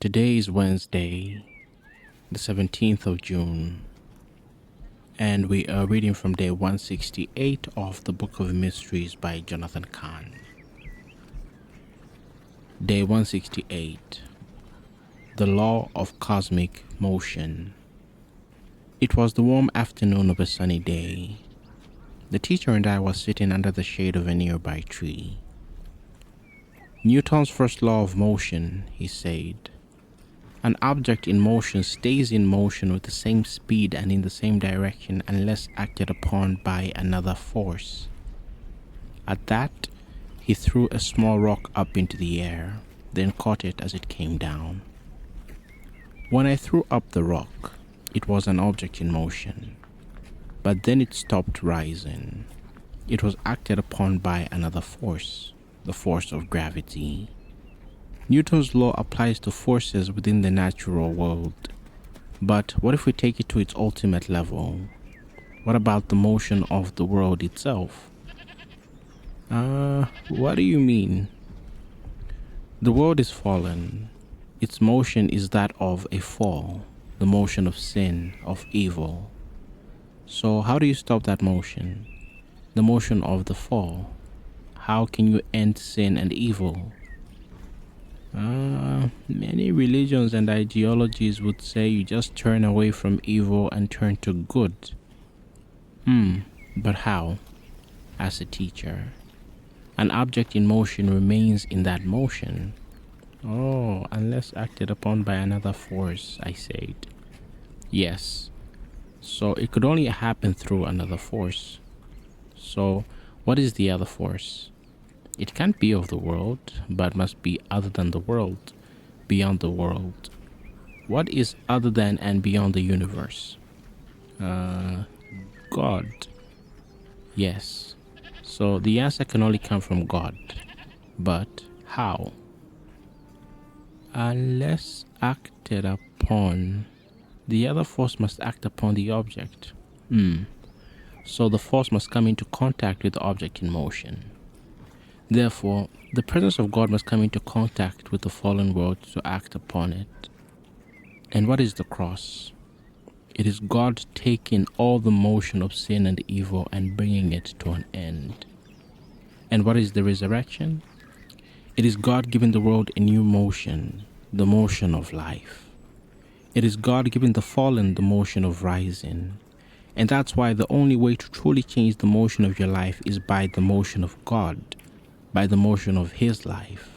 Today is Wednesday, the 17th of June, and we are reading from day 168 of the Book of Mysteries by Jonathan Cahn. Day 168, The Law of Cosmic Motion. It was the warm afternoon of a sunny day. The teacher and I were sitting under the shade of a nearby tree. Newton's first law of motion, he said. An object in motion stays in motion with the same speed and in the same direction unless acted upon by another force. At that, he threw a small rock up into the air, then caught it as it came down. When I threw up the rock, it was an object in motion, but then it stopped rising. It was acted upon by another force, the force of gravity. Newton's law applies to forces within the natural world. But what if we take it to its ultimate level? What about the motion of the world itself? What do you mean? The world is fallen. Its motion is that of a fall, the motion of sin, of evil. So how do you stop that motion? The motion of the fall. How can you end sin and evil? Many religions and ideologies would say you just turn away from evil and turn to good. But how? As a teacher, an object in motion remains in that motion. Oh, unless acted upon by another force, I said. Yes. So it could only happen through another force. So what is the other force? It can't be of the world, but must be other than the world, beyond the world. What is other than and beyond the universe? God. Yes. So the answer can only come from God. But how? Unless acted upon, the other force must act upon the object. So the force must come into contact with the object in motion. Therefore, the presence of God must come into contact with the fallen world to act upon it. And what is the cross? It is God taking all the motion of sin and evil and bringing it to an end. And what is the resurrection? It is God giving the world a new motion, the motion of life. It is God giving the fallen the motion of rising. And that's why the only way to truly change the motion of your life is by the motion of God, by the motion of His life.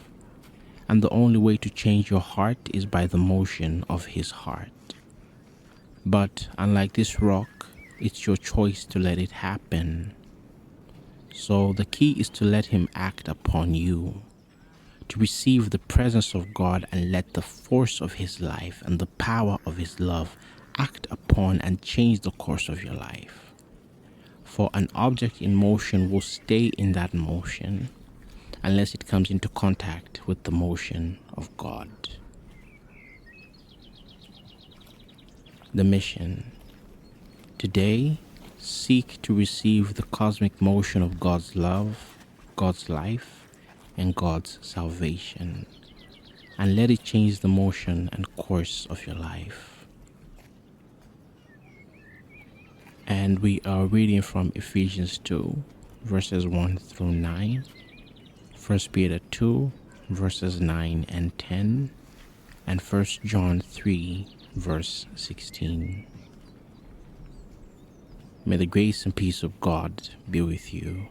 And the only way to change your heart is by the motion of His heart. But unlike this rock, it's your choice to let it happen. So the key is to let Him act upon you, to receive the presence of God and let the force of His life and the power of His love act upon and change the course of your life. For an object in motion will stay in that motion unless it comes into contact with the motion of God. The mission. Today, seek to receive the cosmic motion of God's love, God's life, and God's salvation, and let it change the motion and course of your life. And we are reading from Ephesians 2, verses 1 through 9, 1 Peter 2, verses 9 and 10, and 1 John 3, verse 16. May the grace and peace of God be with you.